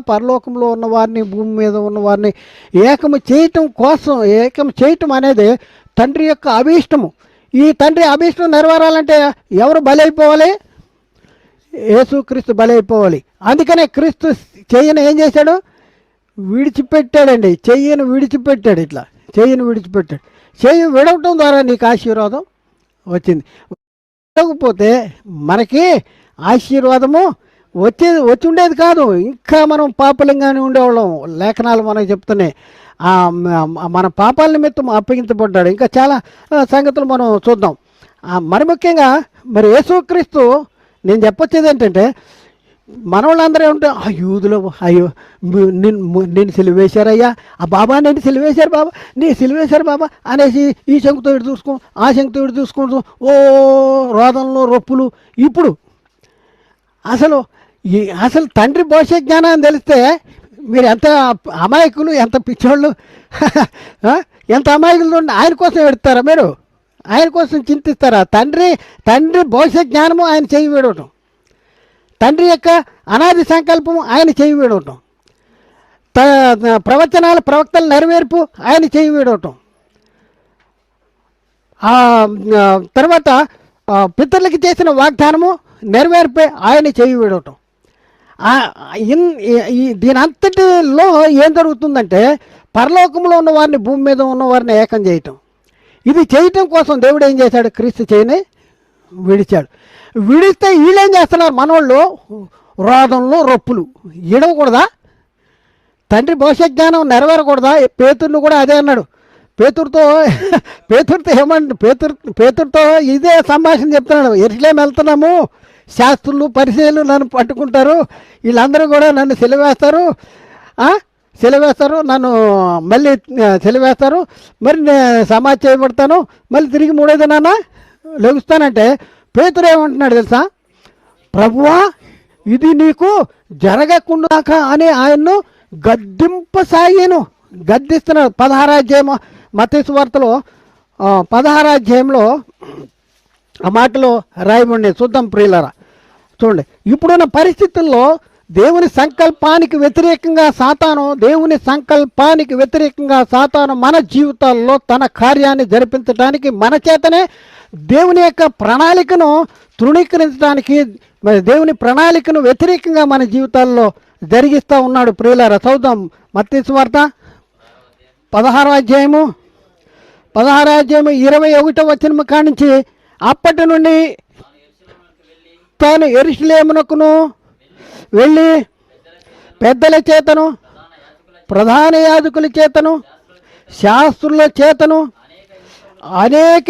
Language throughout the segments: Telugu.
పరలోకంలో ఉన్న వారిని భూమి మీద ఉన్న వారిని ఏకం చేయటం అనేది తండ్రి యొక్క అభీష్టము. ఈ తండ్రి అభీష్టం నెరవేరాలంటే ఎవరు బలైపోవాలి? యేసుక్రీస్తు బలైపోవాలి. అందుకనే క్రీస్తు చెయ్యను ఏం చేశాడు? విడిచిపెట్టాడండి. చెయ్యను విడిచిపెట్టాడు. ఇట్లా చెయ్యను విడిచిపెట్టాడు. చెయ్యి విడవటం ద్వారా నీకు ఆశీర్వాదం వచ్చింది. విడవకపోతే మనకి ఆశీర్వాదము వచ్చి ఉండేది కాదు. ఇంకా మనం పాపలంగానే ఉండేవాళ్ళం. లేఖనాలు మనకు చెప్తున్నాయి. మన పాపాల నిమిత్తం అప్పగించబడ్డాడు. ఇంకా చాలా సంగతులు మనం చూద్దాం. మరి ముఖ్యంగా మరి యేసుక్రీస్తు నేను చెప్పొచ్చేది ఏంటంటే, మన వాళ్ళందరూ ఏమంటే యూదులు అయ్యో నేను సిలువేశారయ్యా, ఆ బాబా నేను సిలువేశారు బాబా, నేను సిలువేశారు బాబా అనేసి ఈ శంకుతో ఇటు చూసుకో ఆ శంకుతో ఇటు చూసుకుంటూ ఓ రోదంలో రొప్పులు. ఇప్పుడు అసలు తండ్రి భవిష్య జ్ఞానాన్ని తెలిస్తే మీరు ఎంత అమాయకులు, ఎంత పిచ్చోళ్ళు, ఎంత అమాయకులు. ఆయన కోసం ఎడతారా మీరు? ఆయన కోసం చింతిస్తారా? తండ్రి భవిష్య జ్ఞానము ఆయన చేయి వేడవటం, తండ్రి యొక్క అనాది సంకల్పం ఆయన చేయి వేడవటం, ప్రవక్తల నెరవేర్పు ఆయన చేయి వేడవటం, తర్వాత పితరులకి చేసిన వాగ్దానము నెరవేర్పే ఆయన చేయి వేడవటం. దీని అంతటిలో ఏం జరుగుతుందంటే పరలోకంలో ఉన్న వారిని భూమి మీద ఉన్న వారిని ఏకం చేయటం. ఇది చేయటం కోసం దేవుడు ఏం చేశాడు? క్రీస్తు చేయని విడిచాడు. విడిస్తే వీళ్ళేం చేస్తున్నారు? మనోళ్ళు రోదంలో రొప్పులు ఇడవకూడదా? తండ్రి భవిష్య జ్ఞానం నెరవేరకూడదా? పేతురును కూడా అదే అన్నాడు. పేతురుతో ఏమంటే పేతురుతో ఇదే సంభాషణ చెప్తున్నాడు. ఎరుసలేం వెళ్తున్నాము, శాస్త్రులు పరిచయాలు నన్ను పట్టుకుంటారు, వీళ్ళందరూ కూడా నన్ను సెలవేస్తారు, నన్ను మళ్ళీ సెలవేస్తారు, మరి నేను సమాధి చేయబడతాను, మళ్ళీ తిరిగి మూడో దినాన లెగుస్తానంటే పేతురు ఏమంటున్నాడు తెలుసా? ప్రభువా ఇది నీకు జరగకుండా అని ఆయన్ను గద్దిస్తున్నాడు. 16వ అధ్యాయం మత్తయి సువార్తలో 16వ అధ్యాయంలో ఆ మాటలో రాయబడి చూద్దాం ప్రియులారా. చూడండి, ఇప్పుడున్న పరిస్థితుల్లో దేవుని సంకల్పానికి వ్యతిరేకంగా సాతాను మన జీవితాల్లో తన కార్యాన్ని జరిపించడానికి, మన చేతనే దేవుని యొక్క ప్రణాళికను తృణీకరించడానికి, మరి దేవుని ప్రణాళికను వ్యతిరేకంగా మన జీవితాల్లో జరిగిస్తూ ఉన్నాడు ప్రియులారా. చదువుదాం మత్తయి సువార్త 16వ అధ్యాయము 21వ వచనం కానించి, అప్పటి నుండి తాను యెరూషలేమునకును వెళ్ళి పెద్దల చేతను, ప్రధాన యాజకుల చేతను, శాస్త్రుల చేతను అనేక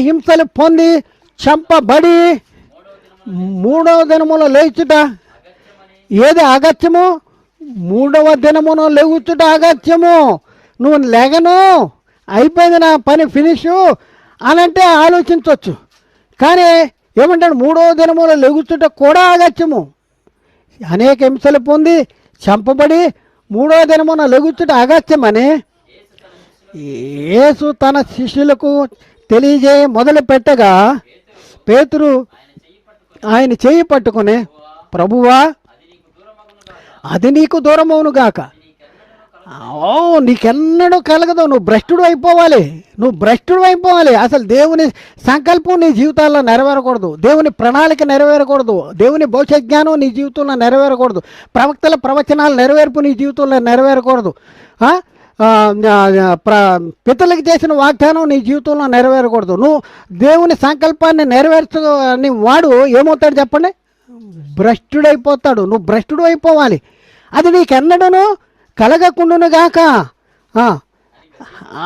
హింసలు పొంది చంపబడి మూడవ దినమున లేచుట ఏది అగత్యము? మూడవ దినమున లేచుట అగత్యము. నువ్వు లేగను, అయిపోయింది నా పని ఫినిషు అనంటే ఆలోచించవచ్చు. కానీ ఏమంటాడు? మూడవ దినమున లెగుచుట కూడా అగత్యము. అనేక హింసలు పొంది చంపబడి మూడవ దినమున లెగుచుట అగత్యమని యేసు తన శిష్యులకు తెలియజేయ మొదలు పెట్టగా, పేతురు ఆయన చేయి పట్టుకుని, ప్రభువా అది నీకు దూరమవును గాక, నీకెన్నడూ కలగదు, నువ్వు భ్రష్టుడు అయిపోవాలి. అసలు దేవుని సంకల్పం నీ జీవితాల్లో నెరవేరకూడదు, దేవుని ప్రణాళిక నెరవేరకూడదు, దేవుని భవిష్య జ్ఞానం నీ జీవితంలో నెరవేరకూడదు, ప్రవక్తల ప్రవచనాల నెరవేర్పు నీ జీవితంలో నెరవేరకూడదు, పితరులకు చేసిన వాగ్దానం నీ జీవితంలో నెరవేరకూడదు. నువ్వు దేవుని సంకల్పాన్ని నెరవేర్చని వాడు ఏమవుతాడు చెప్పండి? భ్రష్టుడైపోతాడు. నువ్వు భ్రష్టుడు అయిపోవాలి. అది నీకెన్నడను కలగకుండును గాక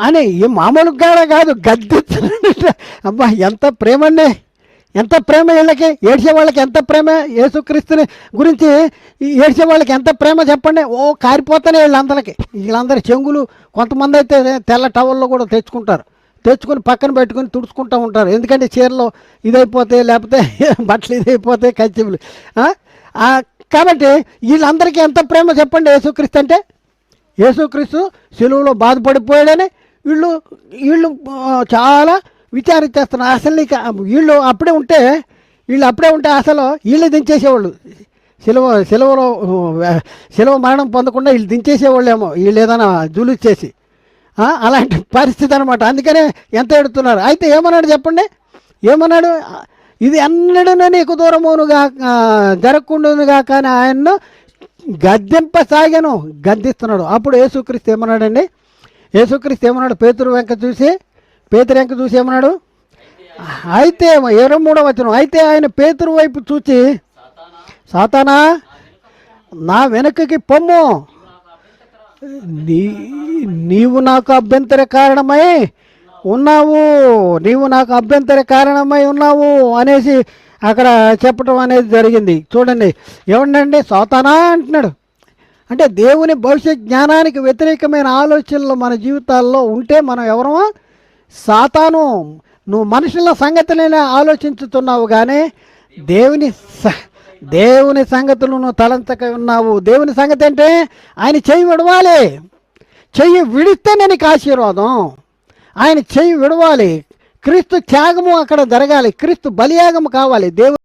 అని మామూలుగా కాదు, గద్దించాలంటే అబ్బా ఎంత ప్రేమండి, ఎంత ప్రేమ వీళ్ళకి. ఏడ్చే వాళ్ళకి ఎంత ప్రేమ, యేసుక్రీస్తుని గురించి ఏడ్చే వాళ్ళకి ఎంత ప్రేమ చెప్పండి. కారిపోతానే వీళ్ళందరి చెంగులు. కొంతమంది అయితే తెల్ల టవల్లో కూడా తెచ్చుకొని పక్కన పెట్టుకొని తుడుచుకుంటూ ఉంటారు. ఎందుకంటే చీరలో ఇదైపోతే, లేకపోతే బట్టలు ఇదైపోతే, కచ్చిపులు. కాబట్టి వీళ్ళందరికీ ఎంత ప్రేమ చెప్పండి యేసుక్రీస్తు అంటే. యేసుక్రీస్తు సిలువలో బాధపడిపోయాడని వీళ్ళు చాలా విచారించేస్తున్నారు. అసలు వీళ్ళు అప్పుడే ఉంటే అసలు వీళ్ళు దించేసేవాళ్ళు సిలువ మరణం పొందకుండా వీళ్ళు దించేసేవాళ్ళేమో, వీళ్ళు ఏదైనా జూలిచ్చేసి. అలాంటి పరిస్థితి అనమాట. అందుకనే ఎంత ఎడుతున్నారు. అయితే ఏమన్నాడు చెప్పండి, ఏమన్నాడు? ఇది ఎన్నడూ నీకు దూరమునుగా జరగకుండానుగా, కానీ ఆయన్ను గద్దింపసాగాను, గద్దిస్తున్నాడు. అప్పుడు యేసుక్రీస్తు ఏమన్నాడండి? యేసుక్రీస్తు ఏమన్నాడు? పేతురు వెంక చూసి ఏమన్నాడు? అయితే 23వ వచనం, అయితే ఆయన పేతురు వైపు చూచి, సాతానా నా వెనుకకి పొమ్ము, నీవు నాకు అభ్యంతర కారణమై ఉన్నావు అనేసి అక్కడ చెప్పడం అనేది జరిగింది. చూడండి, ఏమండి సాతానా అంటున్నాడు. అంటే దేవుని భవిష్యత్ జ్ఞానానికి వ్యతిరేకమైన ఆలోచనలు మన జీవితాల్లో ఉంటే మనం ఎవరమో సాతాను. నువ్వు మనుషుల సంగతులనే ఆలోచించుతున్నావు, కానీ దేవుని సంగతులు నువ్వు తలంచక ఉన్నావు. దేవుని సంగతి అంటే ఆయన చెయ్యి విడవాలి, చెయ్యి విడిస్తేనే నీకు ఆశీర్వాదం. ఆయన చెయ్యి విడవాలి, క్రీస్తు త్యాగము అక్కడ జరగాలి, క్రీస్తు బలియాగము కావాలి. దేవుని